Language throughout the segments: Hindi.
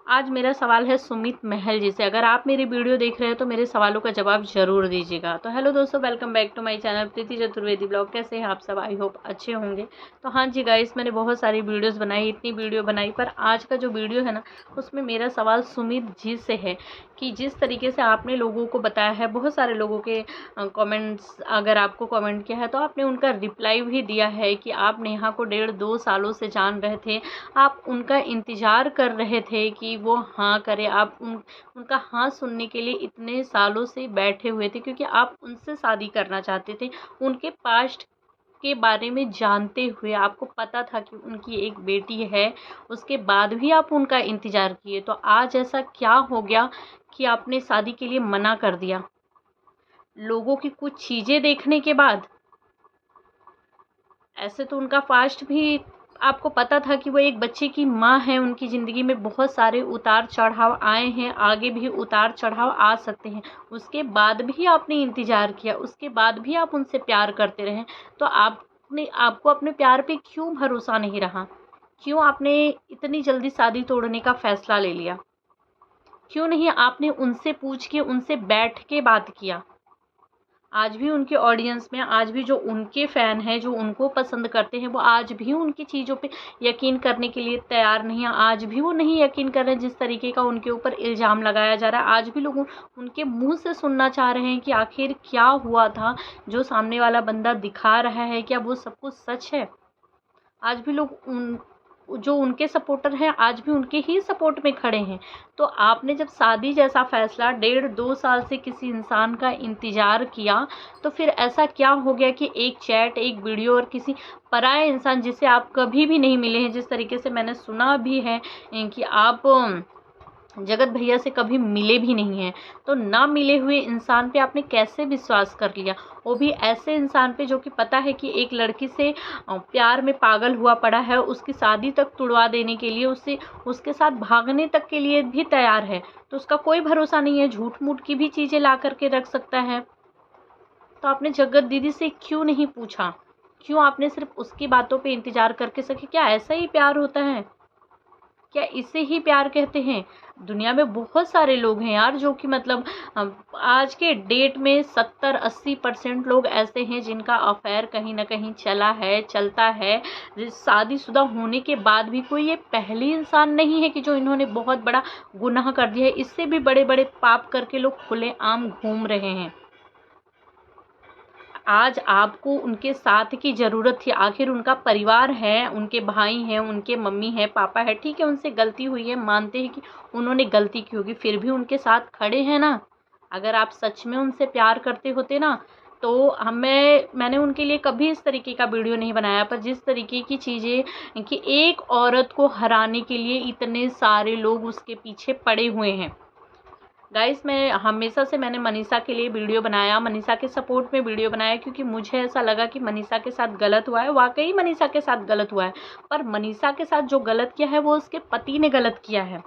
आज मेरा सवाल है सुमित महल जी से। अगर आप मेरी वीडियो देख रहे हैं तो मेरे सवालों का जवाब ज़रूर दीजिएगा। तो हेलो दोस्तों, welcome back to my channel Preeti Chaturvedi blog. कैसे हैं आप सब? आई होप अच्छे होंगे। तो हाँ जी गाइस, मैंने बहुत सारी वीडियोस बनाई, इतनी वीडियो बनाई, पर आज का जो वीडियो है ना, उसमें मेरा सवाल सुमित जी से है कि जिस तरीके से आपने लोगों को बताया है, बहुत सारे लोगों के कमेंट्स, अगर आपको कमेंट किया है तो आपने उनका रिप्लाई भी दिया है कि आप नेहा को 1.5-2 सालों से जान रहे थे, आप उनका इंतज़ार कर रहे थे कि वो हाँ करे, आप उनका हाँ सुनने के लिए इतने सालों से बैठे हुए थे, क्योंकि आप उनसे शादी करना चाहते थे। उनके पास्ट के बारे में जानते हुए आपको पता था कि उनकी एक बेटी है, उसके बाद भी आप उनका इंतज़ार किए। तो आज ऐसा क्या हो गया कि आपने शादी के लिए मना कर दिया? लोगों की कुछ चीज़ें देखने के बाद? ऐसे तो उनका पास्ट भी आपको पता था कि वो एक बच्चे की माँ है, उनकी ज़िंदगी में बहुत सारे उतार चढ़ाव आए हैं, आगे भी उतार चढ़ाव आ सकते हैं। उसके बाद भी आपने इंतज़ार किया, उसके बाद भी आप उनसे प्यार करते रहे। तो आपको अपने प्यार पे क्यों भरोसा नहीं रहा? क्यों आपने इतनी जल्दी शादी तोड़ने का फ़ैसला ले लिया? क्यों नहीं आपने उनसे पूछ के, उनसे बैठ के बात किया? आज भी उनके ऑडियंस में, आज भी जो उनके फ़ैन हैं, जो उनको पसंद करते हैं, वो आज भी उनकी चीज़ों पे यकीन करने के लिए तैयार नहीं है। आज भी वो नहीं यकीन कर रहे हैं जिस तरीके का उनके ऊपर इल्ज़ाम लगाया जा रहा है। आज भी लोग उनके मुँह से सुनना चाह रहे हैं कि आखिर क्या हुआ था, जो सामने वाला बंदा दिखा रहा है, क्या वो सब कुछ सच है? आज भी लोग जो उनके सपोर्टर हैं, आज भी उनके ही सपोर्ट में खड़े हैं। तो आपने जब शादी जैसा फ़ैसला 1.5-2 साल से किसी इंसान का इंतज़ार किया, तो फिर ऐसा क्या हो गया कि एक चैट, एक वीडियो और किसी पराये इंसान जिससे आप कभी भी नहीं मिले हैं, जिस तरीके से मैंने सुना भी है कि आप जगत भैया से कभी मिले भी नहीं हैं, तो ना मिले हुए इंसान पे आपने कैसे विश्वास कर लिया? वो भी ऐसे इंसान पे जो कि पता है कि एक लड़की से प्यार में पागल हुआ पड़ा है, उसकी शादी तक तुड़वा देने के लिए, उसके साथ भागने तक के लिए भी तैयार है। तो उसका कोई भरोसा नहीं है, झूठ-मूठ की भी चीज़ें ला कर के रख सकता है। तो आपने जगत दीदी से क्यों नहीं पूछा? क्यों आपने सिर्फ़ उसकी बातों पे इंतज़ार करके सके? क्या ऐसा ही प्यार होता है? क्या इसे ही प्यार कहते हैं? दुनिया में बहुत सारे लोग हैं यार, जो कि मतलब आज के डेट में 70-80% लोग ऐसे हैं जिनका अफेयर कहीं न कहीं चला है, चलता है। शादीशुदा होने के बाद भी कोई ये पहली इंसान नहीं है कि जो इन्होंने बहुत बड़ा गुनाह कर दिया है। इससे भी बड़े-बड़े पाप करके लोग खुलेआम घूम रहे हैं। आज आपको उनके साथ की ज़रूरत थी। आखिर उनका परिवार है, उनके भाई हैं, उनके मम्मी हैं, पापा है। ठीक है, उनसे गलती हुई है, मानते हैं कि उन्होंने गलती की होगी, फिर भी उनके साथ खड़े हैं ना। अगर आप सच में उनसे प्यार करते होते ना, तो मैंने उनके लिए कभी इस तरीके का वीडियो नहीं बनाया। पर जिस तरीके की चीज़ें कि एक औरत को हराने के लिए इतने सारे लोग उसके पीछे पड़े हुए हैं। गाइस, मैं हमेशा से मैंने मनीषा के लिए वीडियो बनाया, मनीषा के सपोर्ट में वीडियो बनाया, क्योंकि मुझे ऐसा लगा कि मनीषा के साथ गलत हुआ है। वाक़ई मनीषा के साथ गलत हुआ है, पर मनीषा के साथ जो गलत किया है वो उसके पति ने गलत किया है।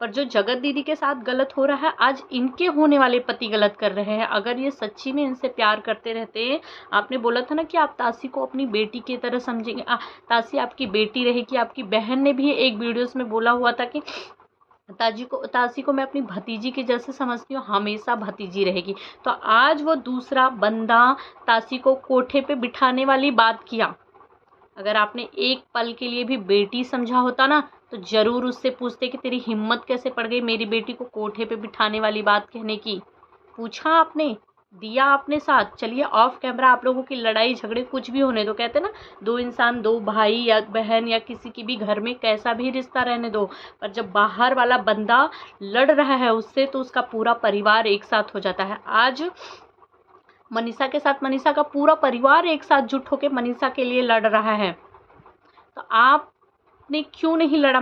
पर जो जगत दीदी के साथ गलत हो रहा है, आज इनके होने वाले पति गलत कर रहे हैं। अगर ये सच्ची में इनसे प्यार करते रहते, आपने बोला था ना कि आप तासी को अपनी बेटी की तरह समझेंगे, तासी आपकी बेटी रहेगी। आपकी बहन ने भी एक वीडियोज़ में बोला हुआ था कि तासी को मैं अपनी भतीजी के जैसे समझती हूँ, हमेशा भतीजी रहेगी। तो आज वो दूसरा बंदा तासी को कोठे पे बिठाने वाली बात किया। अगर आपने एक पल के लिए भी बेटी समझा होता ना, तो ज़रूर उससे पूछते कि तेरी हिम्मत कैसे पड़ गई मेरी बेटी को कोठे पे बिठाने वाली बात कहने की। पूछा आपने? दिया आपने साथ? चलिए ऑफ कैमरा आप लोगों की लड़ाई झगड़े कुछ भी होने दो। कहते हैं ना, दो इंसान, दो भाई या बहन या किसी की भी घर में कैसा भी रिश्ता रहने दो, पर जब बाहर वाला बंदा लड़ रहा है उससे, तो उसका पूरा परिवार एक साथ हो जाता है। आज मनीषा के साथ मनीषा का पूरा परिवार एक साथ जुट होकर मनीषा के लिए लड़ रहा है। तो आपने क्यों नहीं लड़ा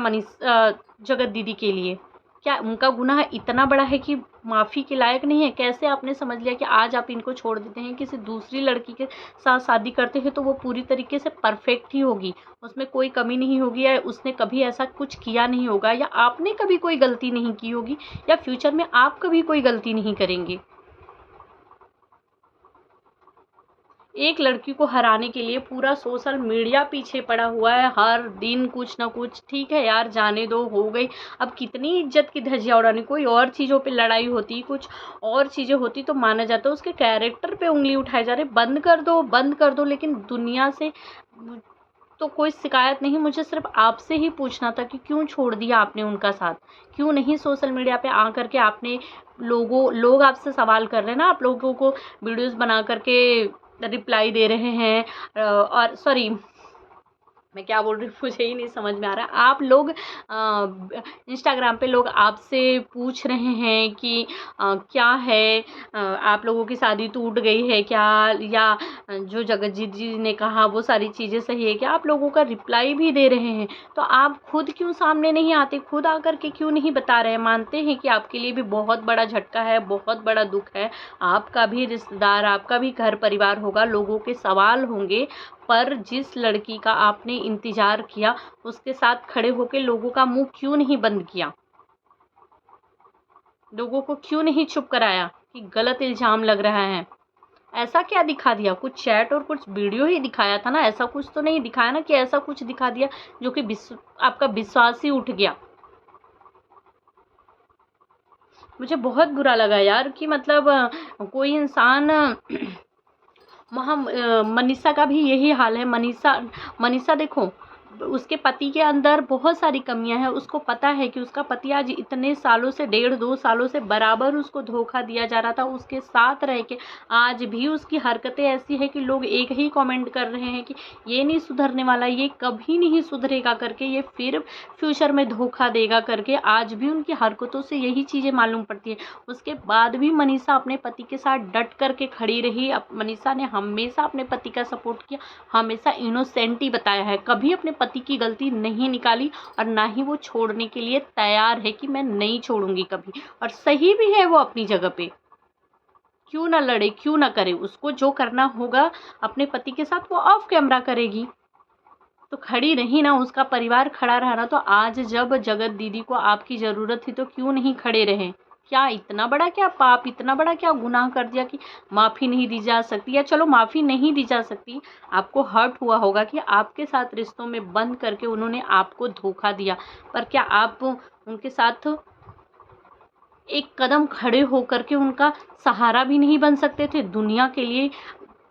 जगत दीदी के लिए? क्या उनका गुनाह इतना बड़ा है कि माफ़ी के लायक नहीं है? कैसे आपने समझ लिया कि आज आप इनको छोड़ देते हैं, किसी दूसरी लड़की के साथ शादी करते हैं तो वो पूरी तरीके से परफेक्ट ही होगी, उसमें कोई कमी नहीं होगी, या उसने कभी ऐसा कुछ किया नहीं होगा, या आपने कभी कोई गलती नहीं की होगी, या फ्यूचर में आप कभी कोई गलती नहीं करेंगे। एक लड़की को हराने के लिए पूरा सोशल मीडिया पीछे पड़ा हुआ है, हर दिन कुछ ना कुछ। ठीक है यार, जाने दो, हो गई। अब कितनी इज्जत की धज्जियां उड़ानी, कोई और चीज़ों पे लड़ाई होती, कुछ और चीज़ें होती तो माना जाता, उसके कैरेक्टर पे उंगली उठाए जा रहे। बंद कर दो, बंद कर दो, लेकिन दुनिया से तो कोई शिकायत नहीं। मुझे सिर्फ आपसे ही पूछना था कि क्यों छोड़ दिया आपने उनका साथ, क्यों नहीं सोशल मीडिया पे आ करके आपने लोग आपसे सवाल कर रहे हैं ना, आप लोगों को वीडियोस बना करके रिप्लाई दे रहे हैं। और सॉरी, मैं क्या बोल रही हूँ मुझे ही नहीं समझ में आ रहा। आप लोग इंस्टाग्राम पे लोग आपसे पूछ रहे हैं कि क्या है, आप लोगों की शादी टूट गई है क्या, या जो जगजीत जी ने कहा वो सारी चीज़ें सही है क्या, आप लोगों का रिप्लाई भी दे रहे हैं। तो आप खुद क्यों सामने नहीं आते, खुद आकर के क्यों नहीं बता रहे हैं। मानते हैं कि आपके लिए भी बहुत बड़ा झटका है, बहुत बड़ा दुख है, आपका भी रिश्तेदार, आपका भी घर परिवार होगा, लोगों के सवाल होंगे, पर जिस लड़की का आपने इंतजार किया उसके साथ खड़े होकर लोगों का मुंह क्यों नहीं बंद किया, लोगों को क्यों नहीं चुप कराया कि गलत इल्जाम लग रहा है। ऐसा क्या दिखा दिया, कुछ चैट और कुछ वीडियो ही दिखाया था ना, ऐसा कुछ तो नहीं दिखाया ना कि ऐसा कुछ दिखा दिया जो कि आपका विश्वास ही उठ गया। मुझे बहुत बुरा लगा यार कि मतलब कोई इंसान वहाँ मनीषा का भी यही हाल है। मनीषा मनीषा देखो, उसके पति के अंदर बहुत सारी कमियां हैं। उसको पता है कि उसका पति आज इतने सालों से, 1.5-2 सालों से बराबर उसको धोखा दिया जा रहा था, उसके साथ रह के आज भी उसकी हरकतें ऐसी है कि लोग एक ही कमेंट कर रहे हैं कि ये नहीं सुधरने वाला, ये कभी नहीं सुधरेगा करके, ये फिर फ्यूचर में धोखा देगा करके। आज भी उनकी हरकतों से यही चीज़ें मालूम पड़ती है। उसके बाद भी मनीषा अपने पति के साथ डट करके खड़ी रही। मनीषा ने हमेशा अपने पति का सपोर्ट किया, हमेशा इनोसेंट ही बताया है, कभी अपने पति की गलती नहीं निकाली, और ना ही वो छोड़ने के लिए तैयार है कि मैं नहीं छोड़ूंगी कभी। और सही भी है वो अपनी जगह पे, क्यों ना लड़े, क्यों ना करे, उसको जो करना होगा अपने पति के साथ वो ऑफ कैमरा करेगी। तो खड़ी रही ना, उसका परिवार खड़ा रहा ना। तो आज जब जगत दीदी को आपकी ज़रूरत थी तो क्यों नहीं खड़े रहे। क्या इतना बड़ा क्या पाप, इतना बड़ा क्या गुनाह कर दिया कि माफ़ी नहीं दी जा सकती। या चलो माफ़ी नहीं दी जा सकती, आपको हर्ट हुआ होगा कि आपके साथ रिश्तों में बंद करके उन्होंने आपको धोखा दिया, पर क्या आप उनके साथ एक कदम खड़े होकर के उनका सहारा भी नहीं बन सकते थे दुनिया के लिए।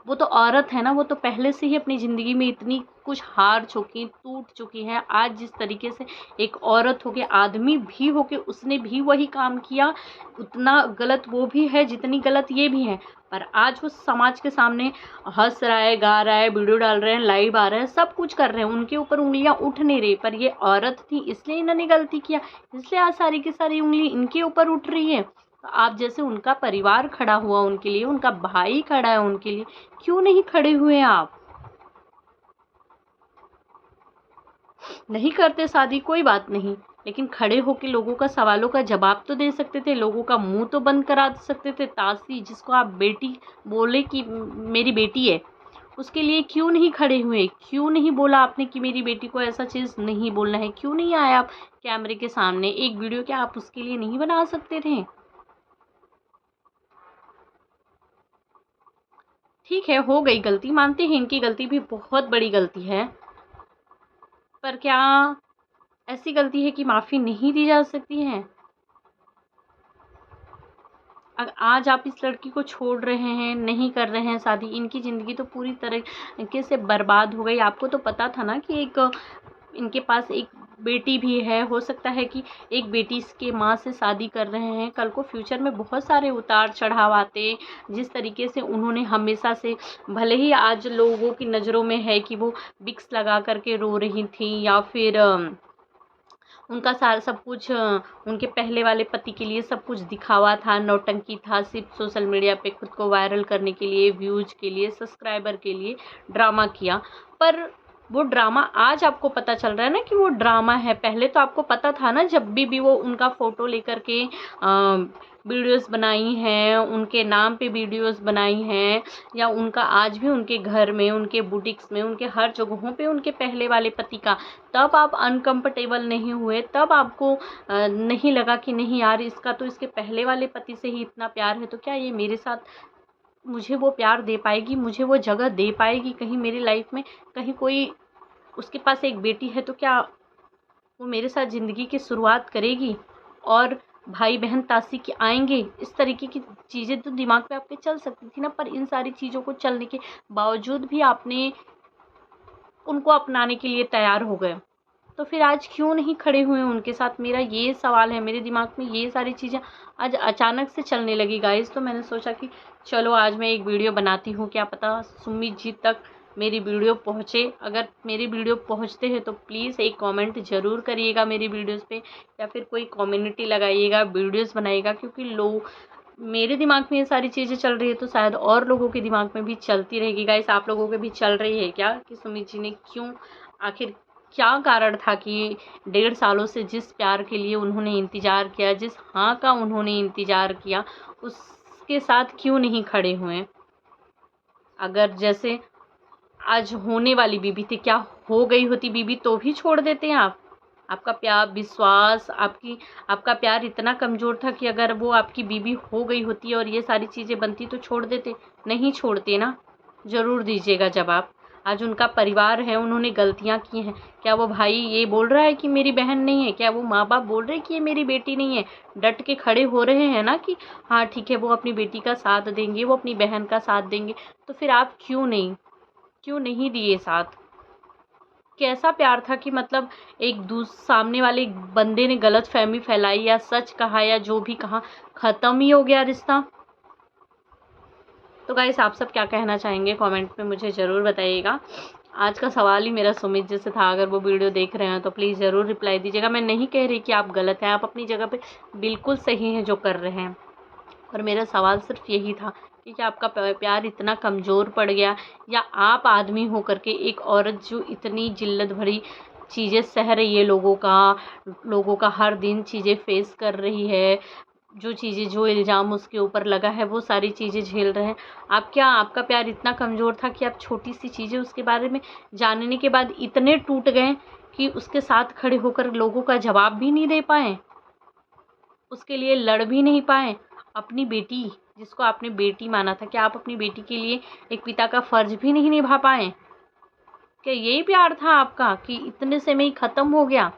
वो तो औरत है ना, वो तो पहले से ही अपनी ज़िंदगी में इतनी कुछ हार चुकी, टूट चुकी है। आज जिस तरीके से एक औरत होके, आदमी भी होके उसने भी वही काम किया, उतना गलत वो भी है जितनी गलत ये भी है। पर आज वो समाज के सामने हंस रहा है, गा रहा है, वीडियो डाल रहे हैं, लाइव आ रहे हैं, सब कुछ कर रहे हैं, उनके ऊपर उंगलियां उठ नहीं रही। पर ये औरत थी इसलिए इन्होंने गलती किया, इसलिए आज सारी की सारी उंगली इनके ऊपर उठ रही है। तो आप जैसे, उनका परिवार खड़ा हुआ उनके लिए, उनका भाई खड़ा है उनके लिए, क्यों नहीं खड़े हुए आप। नहीं करते शादी कोई बात नहीं, लेकिन खड़े होकर लोगों का सवालों का जवाब तो दे सकते थे, लोगों का मुंह तो बंद करा सकते थे। तासी जिसको आप बेटी बोले कि मेरी बेटी है, उसके लिए क्यों नहीं खड़े हुए, क्यों नहीं बोला आपने कि मेरी बेटी को ऐसा चीज़ नहीं बोलना है, क्यों नहीं आया आप कैमरे के सामने। एक वीडियो क्या आप उसके लिए नहीं बना सकते थे। ठीक है, हो गई गलती, मानते हैं इनकी गलती भी बहुत बड़ी गलती है, पर क्या ऐसी गलती है कि माफ़ी नहीं दी जा सकती है। आज आप इस लड़की को छोड़ रहे हैं, नहीं कर रहे हैं शादी, इनकी ज़िंदगी तो पूरी तरीके से बर्बाद हो गई। आपको तो पता था ना कि एक इनके पास एक बेटी भी है, हो सकता है कि एक बेटी इसके माँ से शादी कर रहे हैं, कल को फ्यूचर में बहुत सारे उतार चढ़ाव आते। जिस तरीके से उन्होंने हमेशा से, भले ही आज लोगों की नज़रों में है कि वो विक्स लगा करके रो रही थी, या फिर उनका सारा सब कुछ उनके पहले वाले पति के लिए सब कुछ दिखावा था, नौटंकी था, सिर्फ सोशल मीडिया पे खुद को वायरल करने के लिए, व्यूज के लिए, सब्सक्राइबर के लिए ड्रामा किया। पर वो ड्रामा आज आपको पता चल रहा है ना कि वो ड्रामा है। पहले तो आपको पता था ना, जब भी वो उनका फ़ोटो लेकर के वीडियोस बनाई हैं, उनके नाम पे वीडियोस बनाई हैं, या उनका आज भी उनके घर में, उनके बुटीक्स में, उनके हर जगहों पे उनके पहले वाले पति का, तब आप अनकंफर्टेबल नहीं हुए, तब आपको नहीं लगा कि नहीं यार, इसका तो इसके पहले वाले पति से ही इतना प्यार है, तो क्या ये मेरे साथ मुझे वो प्यार दे पाएगी, मुझे वो जगह दे पाएगी कहीं मेरी लाइफ में। कहीं कोई उसके पास एक बेटी है तो क्या वो मेरे साथ ज़िंदगी की शुरुआत करेगी? और भाई बहन तासी के आएंगे, इस तरीके की चीज़ें तो दिमाग पे आपके चल सकती थी ना। पर इन सारी चीज़ों को चलने के बावजूद भी आपने उनको अपनाने के लिए तैयार हो गए, तो फिर आज क्यों नहीं खड़े हुए उनके साथ? मेरा ये सवाल है, मेरे दिमाग में ये सारी चीज़ें आज अचानक से चलने लगी गाइस। तो मैंने सोचा कि चलो आज मैं एक वीडियो बनाती हूँ, क्या पता सुमित जी तक मेरी वीडियो पहुँचे। अगर मेरी वीडियो पहुँचते हैं तो प्लीज़ एक कमेंट ज़रूर करिएगा मेरी वीडियोज़ पे, या फिर कोई कम्युनिटी लगाइएगा, वीडियोज़ बनाइएगा। क्योंकि लोग, मेरे दिमाग में ये सारी चीज़ें चल रही है तो शायद और लोगों के दिमाग में भी चलती रहेगी गाइस। आप लोगों के भी चल रही है क्या कि सुमित जी ने क्यों, आखिर क्या कारण था कि 1.5 सालों से जिस प्यार के लिए उन्होंने इंतज़ार किया, जिस हाँ का उन्होंने इंतज़ार किया, उसके साथ क्यों नहीं खड़े हुए? अगर जैसे आज होने वाली बीबी थी, क्या हो गई होती बीबी तो भी छोड़ देते हैं आप? आपका प्यार, विश्वास, आपका प्यार इतना कमज़ोर था कि अगर वो आपकी बीबी हो गई होती और ये सारी चीज़ें बनती तो छोड़ देते? नहीं छोड़ते ना। ज़रूर दीजिएगा जवाब। आज उनका परिवार है, उन्होंने गलतियाँ की हैं। क्या वो भाई ये बोल रहा है कि मेरी बहन नहीं है? क्या वो माँ-बाप बोल रहे हैं कि ये मेरी बेटी नहीं है? डट के खड़े हो रहे हैं ना कि हाँ ठीक है, वो अपनी बेटी का साथ देंगे, वो अपनी बहन का साथ देंगे। तो फिर आप क्यों नहीं दिए साथ? कैसा प्यार था कि मतलब सामने वाले बंदे ने गलतफ़हमी फैलाई या सच कहा या जो भी कहा, ख़त्म ही हो गया रिश्ता। तो गाइस आप सब क्या कहना चाहेंगे कमेंट में मुझे ज़रूर बताइएगा। आज का सवाल ही मेरा सुमित जी से था। अगर वो वीडियो देख रहे हैं तो प्लीज़ ज़रूर रिप्लाई दीजिएगा। मैं नहीं कह रही कि आप गलत हैं, आप अपनी जगह पे बिल्कुल सही हैं जो कर रहे हैं। और मेरा सवाल सिर्फ यही था कि क्या आपका प्यार इतना कमज़ोर पड़ गया, या आप आदमी हो कर के एक औरत जो इतनी जिल्लत भरी चीज़ें सह रही है, लोगों का हर दिन चीज़ें फेस कर रही है, जो इल्ज़ाम उसके ऊपर लगा है वो सारी चीज़ें झेल रहे हैं। आपका प्यार इतना कमज़ोर था कि आप छोटी सी चीज़ें उसके बारे में जानने के बाद इतने टूट गए कि उसके साथ खड़े होकर लोगों का जवाब भी नहीं दे पाए, उसके लिए लड़ भी नहीं पाए। अपनी बेटी, जिसको आपने बेटी माना था, क्या आप अपनी बेटी के लिए एक पिता का फ़र्ज़ भी नहीं निभा पाए? क्या यही प्यार था आपका कि इतने से में ही ख़त्म हो गया?